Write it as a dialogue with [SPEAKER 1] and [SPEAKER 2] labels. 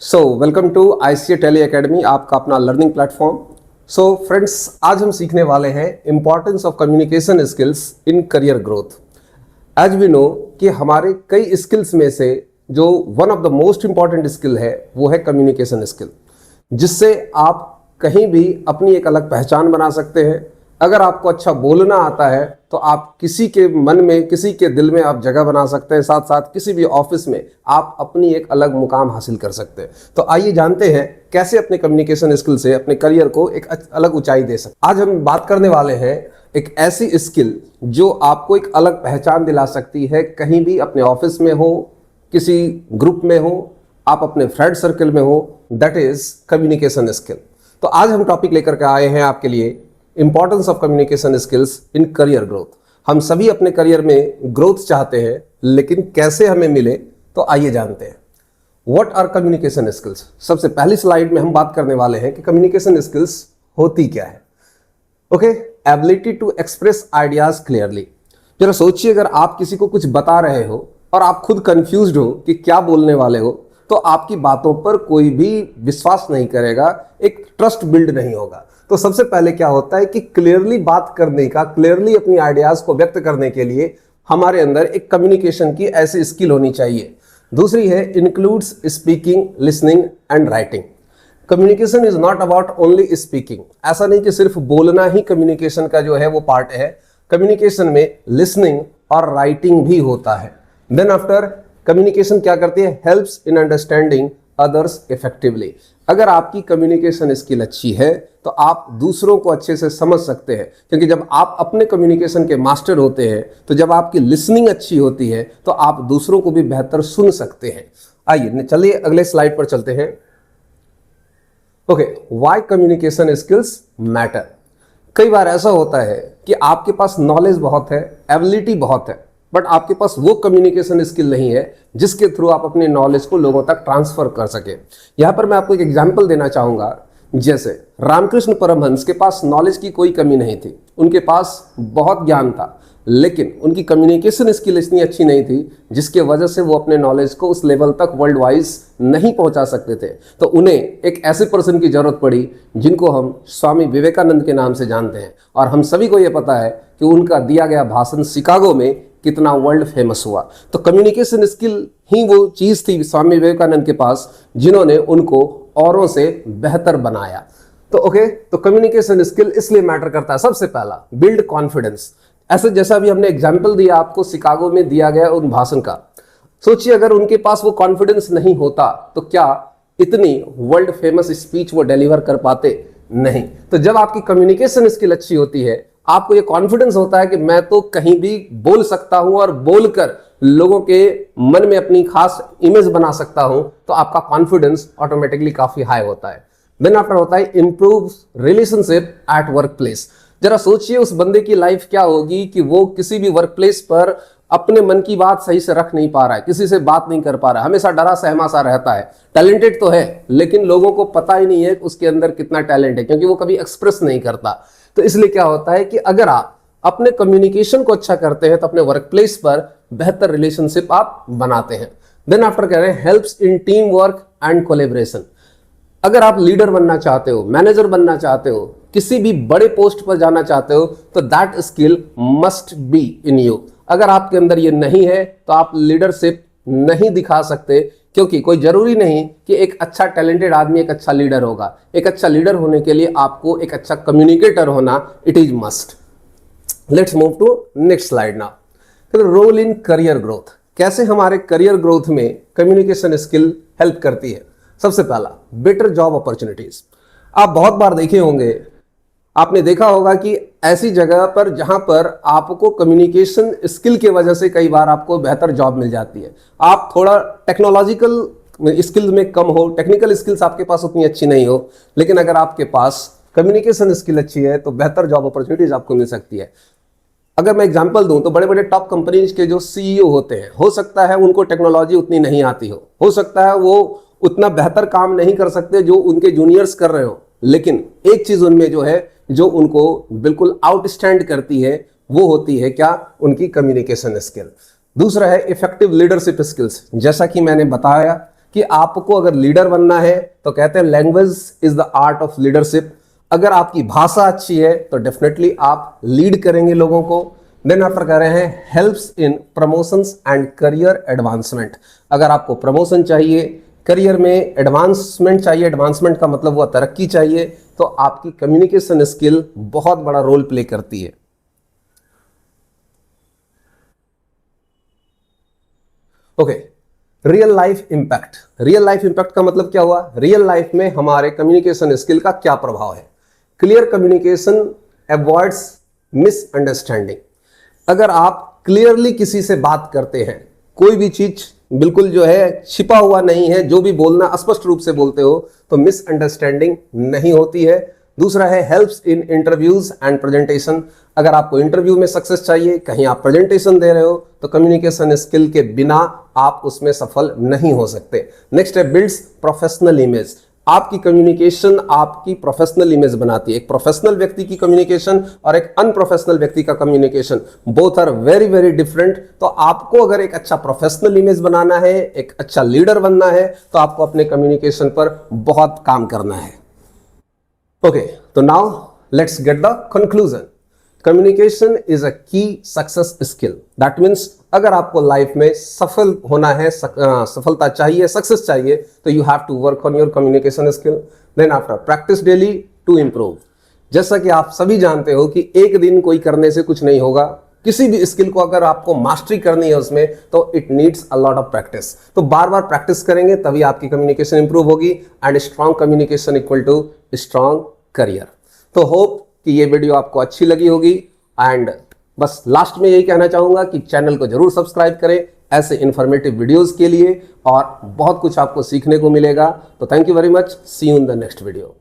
[SPEAKER 1] Welcome to ICA tele academy, आपका अपना learning platform. Friends, आज हम सीखने वाले हैं importance of communication skills in career growth. As we know कि हमारे कई स्किल्स में से जो one of the most important skill है वो है कम्युनिकेशन स्किल, जिससे आप कहीं भी अपनी एक अलग पहचान बना सकते हैं। अगर आपको अच्छा बोलना आता है तो आप किसी के मन में, किसी के दिल में आप जगह बना सकते हैं, साथ साथ किसी भी ऑफिस में आप अपनी एक अलग मुकाम हासिल कर सकते हैं। तो आइए जानते हैं कैसे अपने कम्युनिकेशन स्किल से अपने करियर को एक अलग ऊंचाई दे सकते हैं। आज हम बात करने वाले हैं एक ऐसी स्किल जो आपको एक अलग पहचान दिला सकती है, कहीं भी अपने ऑफिस में हो, किसी ग्रुप में हो, आप अपने फ्रेंड सर्कल में हो, दैट इज कम्युनिकेशन स्किल। तो आज हम टॉपिक लेकर के आए हैं आपके लिए importance of communication skills in career growth. हम सभी अपने करियर में ग्रोथ चाहते हैं, लेकिन कैसे हमें मिले, तो आइए जानते हैं व्हाट आर कम्युनिकेशन स्किल्स। सबसे पहली स्लाइड में हम बात करने वाले हैं कि कम्युनिकेशन स्किल्स होती क्या है। Okay, ability to express ideas clearly. जरा सोचिए, अगर आप किसी को कुछ बता रहे हो और आप खुद कंफ्यूज्ड हो कि क्या बोलने वाले हो, तो आपकी बातों पर कोई भी विश्वास नहीं करेगा, एक ट्रस्ट बिल्ड नहीं होगा। तो सबसे पहले क्या होता है कि क्लियरली बात करने का, क्लियरली अपनी आइडियाज को व्यक्त करने के लिए हमारे अंदर एक कम्युनिकेशन की ऐसी स्किल होनी चाहिए। दूसरी है includes speaking, listening and writing. Communication is not about only speaking. ऐसा नहीं कि सिर्फ बोलना ही कम्युनिकेशन का जो है वो पार्ट है। कम्युनिकेशन में लिसनिंग और राइटिंग भी होता है। देन आफ्टर कम्युनिकेशन क्या करती है, helps in understanding others effectively. अगर आपकी कम्युनिकेशन स्किल अच्छी है तो आप दूसरों को अच्छे से समझ सकते हैं, क्योंकि जब आप अपने कम्युनिकेशन के मास्टर होते हैं, तो जब आपकी लिसनिंग अच्छी होती है तो आप दूसरों को भी बेहतर सुन सकते हैं। आइए चलिए अगले स्लाइड पर चलते हैं। Okay, why communication skills matter. कई बार ऐसा होता है कि आपके पास नॉलेज बहुत है, एबिलिटी बहुत है, बट आपके पास वो कम्युनिकेशन स्किल नहीं है जिसके थ्रू आप अपने नॉलेज को लोगों तक ट्रांसफर कर सके। यहां पर मैं आपको एक एग्जांपल देना चाहूंगा। जैसे रामकृष्ण परमहंस के पास नॉलेज की कोई कमी नहीं थी, उनके पास बहुत ज्ञान था, लेकिन उनकी कम्युनिकेशन स्किल इतनी अच्छी नहीं थी जिसके वजह से वो अपने नॉलेज को उस लेवल तक वर्ल्ड वाइज नहीं पहुंचा सकते थे। तो उन्हें एक ऐसे पर्सन की जरूरत पड़ी जिनको हम स्वामी विवेकानंद के नाम से जानते हैं, और हम सभी को ये पता है कि उनका दिया गया भाषण शिकागो में कितना वर्ल्ड फेमस हुआ। तो कम्युनिकेशन स्किल ही वो चीज थी स्वामी विवेकानंद के पास जिन्होंने उनको औरों से बेहतर बनाया। तो ओके, तो कम्युनिकेशन स्किल इसलिए मैटर करता है। सबसे पहला, बिल्ड कॉन्फिडेंस। ऐसे जैसा अभी हमने एग्जाम्पल दिया आपको शिकागो में दिया गया उन भाषण का, सोचिए अगर उनके पास वो कॉन्फिडेंस नहीं होता तो क्या इतनी वर्ल्ड फेमस स्पीच वो डिलीवर कर पाते? नहीं। तो जब आपकी कम्युनिकेशन स्किल अच्छी होती है, आपको ये कॉन्फिडेंस होता है कि मैं तो कहीं भी बोल सकता हूं और बोलकर लोगों के मन में अपनी खास इमेज बना सकता हूं, तो आपका कॉन्फिडेंस ऑटोमेटिकली काफी हाई होता है। देन आफ्टर होता है improve relationship at work place. जरा सोचिए उस बंदे की लाइफ क्या होगी कि वो किसी भी वर्क प्लेस पर अपने मन की बात सही से रख नहीं पा रहा है, किसी से बात नहीं कर पा रहा है, हमेशा डरा सहमा सा रहता है। टैलेंटेड तो है, लेकिन लोगों को पता ही नहीं है उसके अंदर कितना टैलेंट है, क्योंकि वो कभी एक्सप्रेस नहीं करता। तो इसलिए क्या होता है कि अगर आप अपने कम्युनिकेशन को अच्छा करते हैं तो अपने वर्क प्लेस पर बेहतर रिलेशनशिप आप बनाते हैं। देन आफ्टर कह रहे हैं helps in team work and collaboration. अगर आप लीडर बनना चाहते हो, मैनेजर बनना चाहते हो, किसी भी बड़े पोस्ट पर जाना चाहते हो, तो that skill must be in you. अगर आपके अंदर ये नहीं है तो आप लीडरशिप नहीं दिखा सकते, क्योंकि कोई जरूरी नहीं कि एक अच्छा टैलेंटेड आदमी एक अच्छा लीडर होगा। एक अच्छा लीडर होने के लिए आपको एक अच्छा कम्युनिकेटर होना it is must. Let's move to next slide now. Role in career growth. कैसे हमारे करियर ग्रोथ में कम्युनिकेशन स्किल हेल्प करती है? सबसे पहला, बेटर जॉब अपॉर्चुनिटीज। आप बहुत बार देखे होंगे, आपने देखा होगा कि ऐसी जगह पर जहां पर आपको कम्युनिकेशन स्किल की वजह से कई बार आपको बेहतर जॉब मिल जाती है। आप थोड़ा टेक्नोलॉजिकल स्किल्स में कम हो, टेक्निकल स्किल्स आपके पास उतनी अच्छी नहीं हो, लेकिन अगर आपके पास कम्युनिकेशन स्किल अच्छी है तो बेहतर जॉब अपॉर्चुनिटीज आपको मिल सकती है। अगर मैं एग्जांपल दूं तो बड़े बड़े टॉप कंपनीज के जो सीईओ होते हैं, हो सकता है उनको टेक्नोलॉजी उतनी नहीं आती हो सकता है वो उतना बेहतर काम नहीं कर सकते जो उनके जूनियर्स कर रहे हो, लेकिन एक चीज उनमें जो है जो उनको बिल्कुल आउटस्टैंड करती है वो होती है क्या? उनकी कम्युनिकेशन स्किल। दूसरा है इफेक्टिव लीडरशिप स्किल्स। जैसा कि मैंने बताया कि आपको अगर लीडर बनना है तो कहते हैं language is the art of leadership. अगर आपकी भाषा अच्छी है तो डेफिनेटली आप लीड करेंगे लोगों को। देन आफ्टर कह रहे हैं helps in promotions and career advancement. अगर आपको प्रमोशन चाहिए, करियर में एडवांसमेंट चाहिए, एडवांसमेंट का मतलब हुआ तरक्की चाहिए, तो आपकी कम्युनिकेशन स्किल बहुत बड़ा रोल प्ले करती है। Okay, real life impact. Real life impact का मतलब क्या हुआ? रियल लाइफ में हमारे कम्युनिकेशन स्किल का क्या प्रभाव है? Clear communication avoids misunderstanding. अगर आप क्लियरली किसी से बात करते हैं, कोई भी चीज बिल्कुल जो है छिपा हुआ नहीं है, जो भी बोलना स्पष्ट रूप से बोलते हो, तो मिसअंडरस्टैंडिंग नहीं होती है। दूसरा है helps in interviews and presentation. अगर आपको इंटरव्यू में सक्सेस चाहिए, कहीं आप प्रेजेंटेशन दे रहे हो, तो कम्युनिकेशन स्किल के बिना आप उसमें सफल नहीं हो सकते। नेक्स्ट है बिल्ड्स प्रोफेशनल इमेज। आपकी कम्युनिकेशन आपकी प्रोफेशनल इमेज बनाती है। एक प्रोफेशनल व्यक्ति की कम्युनिकेशन और एक अनप्रोफेशनल व्यक्ति का communication both are very very different. तो आपको अगर एक अच्छा प्रोफेशनल इमेज बनाना है, एक अच्छा लीडर बनना है, तो आपको अपने कम्युनिकेशन पर बहुत काम करना है। ओके, तो now let's get the conclusion. Communication is a की सक्सेस स्किल। दैट मीन्स अगर आपको लाइफ में सफल होना है, सफलता चाहिए, सक्सेस चाहिए, तो you have to work on your communication skill. Then after practice daily to improve. जैसा कि आप सभी जानते हो कि एक दिन कोई करने से कुछ नहीं होगा। किसी भी स्किल को अगर आपको मास्टरी करनी है उसमें, तो it needs a lot of practice. तो बार बार प्रैक्टिस करेंगे तभी आपकी कम्युनिकेशन इंप्रूव होगी। And strong communication equal to strong career. तो होप कि ये वीडियो आपको अच्छी लगी होगी। एंड बस लास्ट में यही कहना चाहूंगा कि चैनल को जरूर सब्सक्राइब करें ऐसे इंफॉर्मेटिव वीडियोस के लिए, और बहुत कुछ आपको सीखने को मिलेगा। तो thank you very much. See you in the next video.